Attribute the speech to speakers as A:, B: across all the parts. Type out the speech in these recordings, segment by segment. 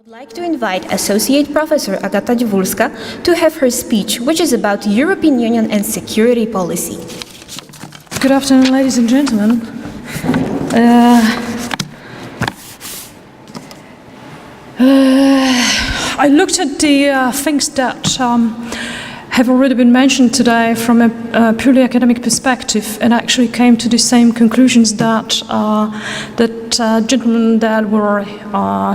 A: I would like to invite Associate Professor Agata Dziewulska to have her speech, which is about European Union and security policy.
B: Good afternoon, ladies and gentlemen. I looked at the things that have already been mentioned today from a purely academic perspective, and actually came to the same conclusions that gentlemen that were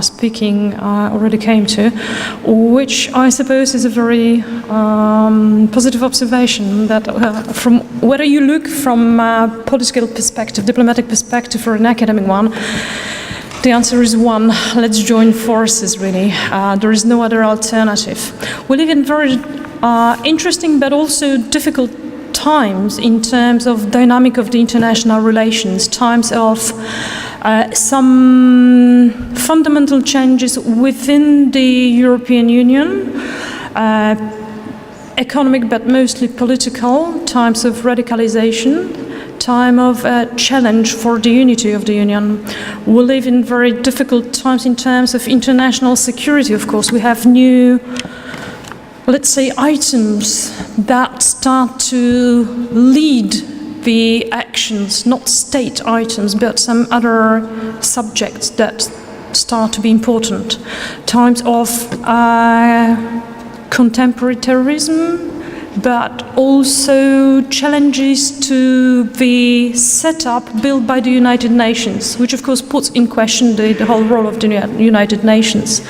B: speaking already came to, which I suppose is a very positive observation, that from whether you look from a political perspective, diplomatic perspective, or an academic one, the answer is one: let's join forces, really. There is no other alternative. We live in very interesting but also difficult times in terms of dynamic of the international relations, times of some fundamental changes within the European Union, economic but mostly political, times of radicalization, time of challenge for the unity of the Union. We live in very difficult times in terms of international security. Of course, we have new, let's say, items that start to lead the actions, not state items, but some other subjects that start to be important. Times of contemporary terrorism, but also challenges to the setup built by the United Nations, which of course puts in question the whole role of the United Nations.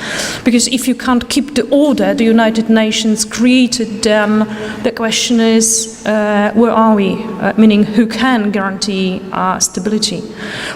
B: Because if you can't keep the order the United Nations created, then the question is, where are we? Meaning, who can guarantee stability?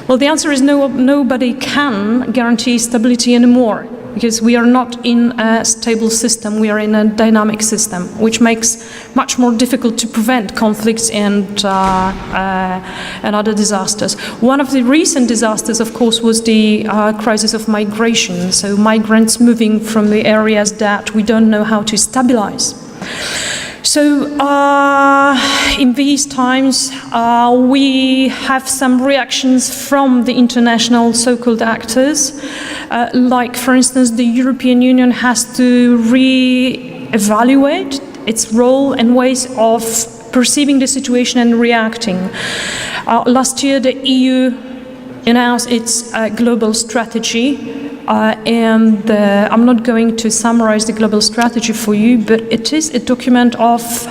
B: Well, the answer is no, nobody can guarantee stability anymore, because we are not in a stable system, we are in a dynamic system, which makes much more difficult to prevent conflicts and other disasters. One of the recent disasters, of course, was the crisis of migration, so migrants moving from the areas that we don't know how to stabilize. So in these times, we have some reactions from the international so-called actors, like, for instance, the European Union has to re-evaluate its role and ways of perceiving the situation and reacting. Last year, the EU announced its global strategy. And I'm not going to summarize the global strategy for you, but it is a document of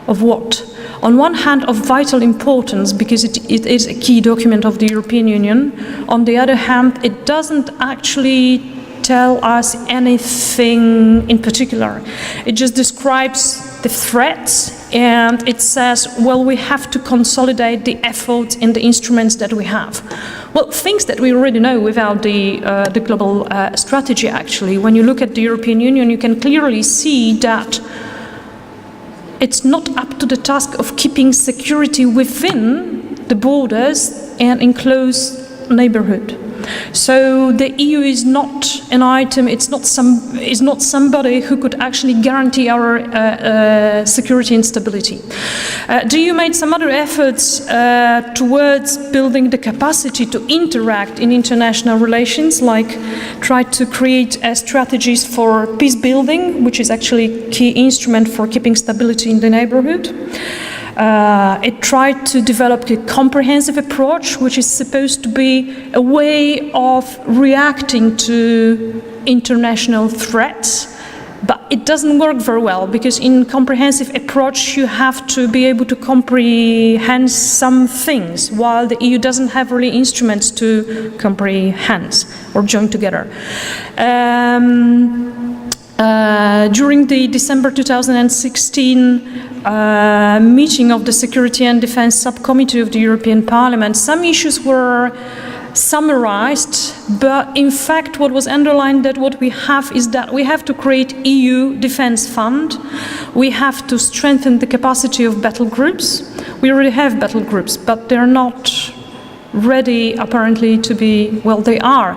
B: what? On one hand, of vital importance, because it is a key document of the European Union. On the other hand, it doesn't actually tell us anything in particular. It just describes the threats, and it says, well, we have to consolidate the efforts and the instruments that we have. Well, things that we already know without the global strategy, actually. When you look at the European Union, you can clearly see that it's not up to the task of keeping security within the borders and in close neighborhood. So the EU is not an item, it's not somebody who could actually guarantee our security and stability. The EU made some other efforts towards building the capacity to interact in international relations, like tried to create strategies for peace building, which is actually a key instrument for keeping stability in the neighborhood. It tried to develop a comprehensive approach, which is supposed to be a way of reacting to international threats, but it doesn't work very well, because in comprehensive approach you have to be able to comprehend some things, while the EU doesn't have really instruments to comprehend or join together. During the December 2016 meeting of the Security and Defense Subcommittee of the European Parliament, some issues were summarized, but in fact what was underlined, that what we have is that we have to create EU defense fund, we have to strengthen the capacity of battle groups. We already have battle groups, but they're not ready apparently to be, well, they are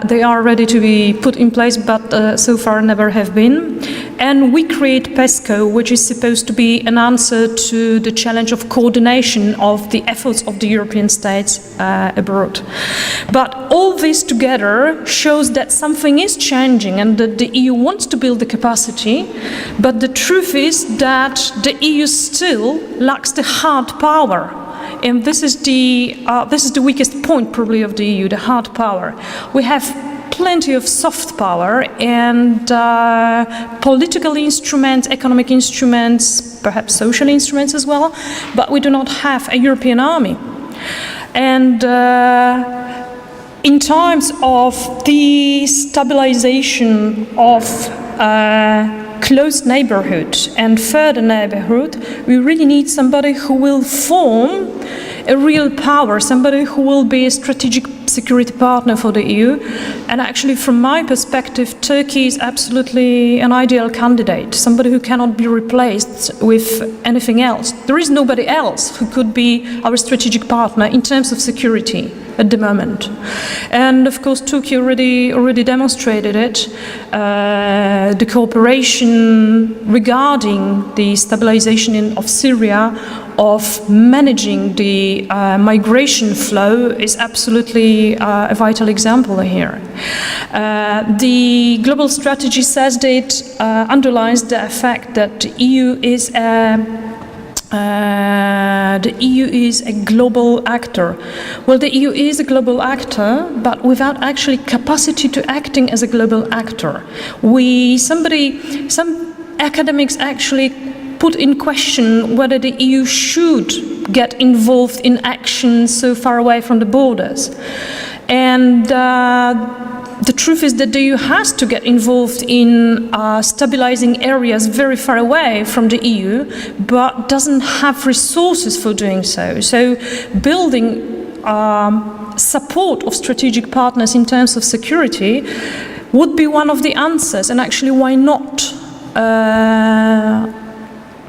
B: They are ready to be put in place, but so far never have been. And we create PESCO, which is supposed to be an answer to the challenge of coordination of the efforts of the European states abroad. But all this together shows that something is changing and that the EU wants to build the capacity, but the truth is that the EU still lacks the hard power. And this is the weakest point probably of the EU, the hard power. We have plenty of soft power and political instruments, economic instruments, perhaps social instruments as well, but we do not have a European army. And in times of the stabilization of close neighborhood and further neighborhood, we really need somebody who will form a real power, somebody who will be a strategic security partner for the EU. And actually, from my perspective, Turkey is absolutely an ideal candidate, somebody who cannot be replaced with anything else. There is nobody else who could be our strategic partner in terms of security at the moment. And of course, Turkey already demonstrated it. The cooperation regarding the stabilization of Syria, of managing the migration flow is absolutely a vital example here. The global strategy says that it underlines the fact that the EU is a global actor. Well, the EU is a global actor, but without actually capacity to acting as a global actor. Some academics actually put in question whether the EU should get involved in actions so far away from the borders. And the truth is that the EU has to get involved in stabilizing areas very far away from the EU, but doesn't have resources for doing so. So building support of strategic partners in terms of security would be one of the answers. And actually, why not?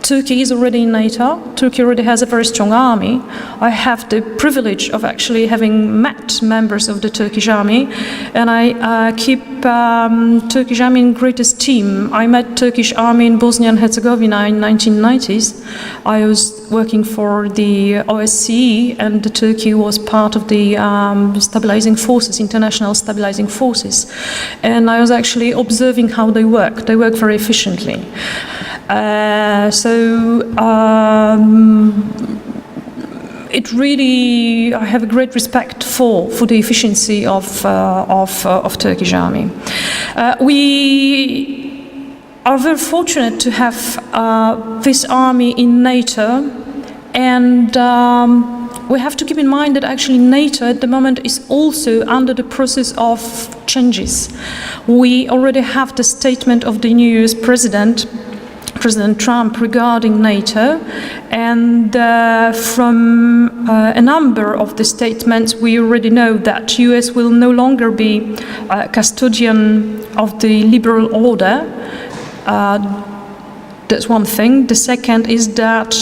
B: Turkey is already in NATO. Turkey already has a very strong army. I have the privilege of actually having met members of the Turkish army, and I keep Turkish army in great esteem. I met Turkish army in Bosnia and Herzegovina in 1990s. I was working for the OSCE, and Turkey was part of the stabilizing forces, international stabilizing forces. And I was actually observing how they work. They work very efficiently. It really, I have a great respect for the efficiency of Turkish army. We are very fortunate to have this army in NATO, and we have to keep in mind that actually NATO at the moment is also under the process of changes. We already have the statement of the new US President Trump regarding NATO, and from a number of the statements we already know that US will no longer be a custodian of the liberal order. That's one thing. The second is that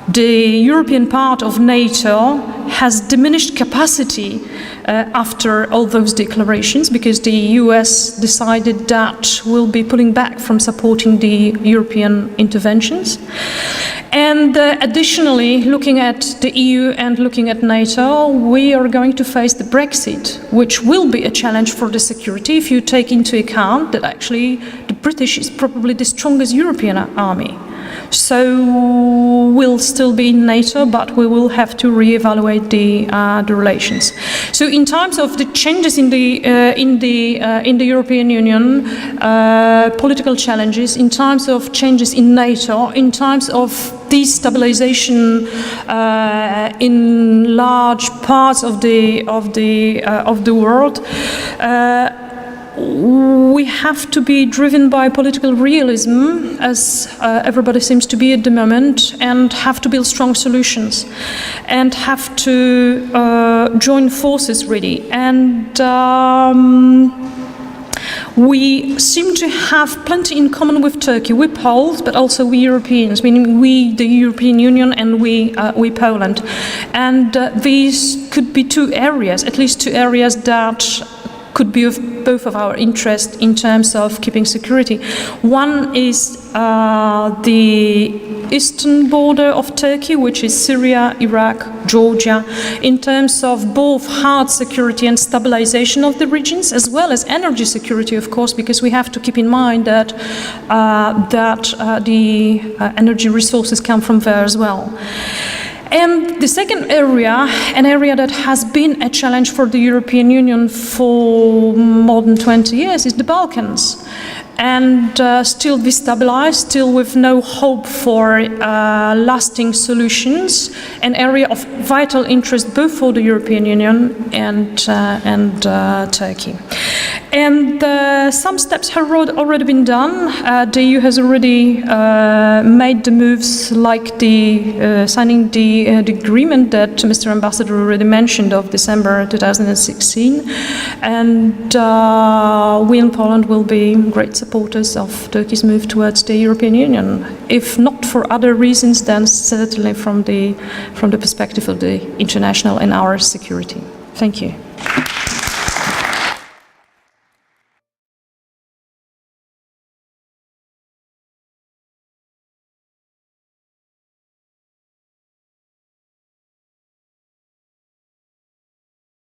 B: the European part of NATO has diminished capacity after all those declarations, because the US decided that we'll be pulling back from supporting the European interventions. And additionally, looking at the EU and looking at NATO, we are going to face the Brexit, which will be a challenge for the security if you take into account that actually the British is probably the strongest European army. So we'll still be in NATO, but we will have to reevaluate the relations. So in terms of the changes in the European Union, political challenges, in terms of changes in NATO, in terms of destabilization in large parts of the world. We have to be driven by political realism, as everybody seems to be at the moment, and have to build strong solutions, and have to join forces really. And we seem to have plenty in common with Turkey. We Poles, but also we Europeans, meaning we, the European Union, and we Poland. And these could be two areas, at least two areas that could be of both of our interest in terms of keeping security. One is the eastern border of Turkey, which is Syria, Iraq, Georgia, in terms of both hard security and stabilization of the regions, as well as energy security, of course, because we have to keep in mind that the energy resources come from there as well. And the second area, an area that has been a challenge for the European Union for more than 20 years, is the Balkans. And still destabilized, still with no hope for lasting solutions, an area of vital interest both for the European Union and Turkey. And some steps have already been done. The EU has already made the moves, like the signing the agreement that Mr. Ambassador already mentioned of December 2016. And we in Poland will be great supporters of Turkey's move towards the European Union. If not for other reasons, then certainly from the perspective of the international and our security. Thank you.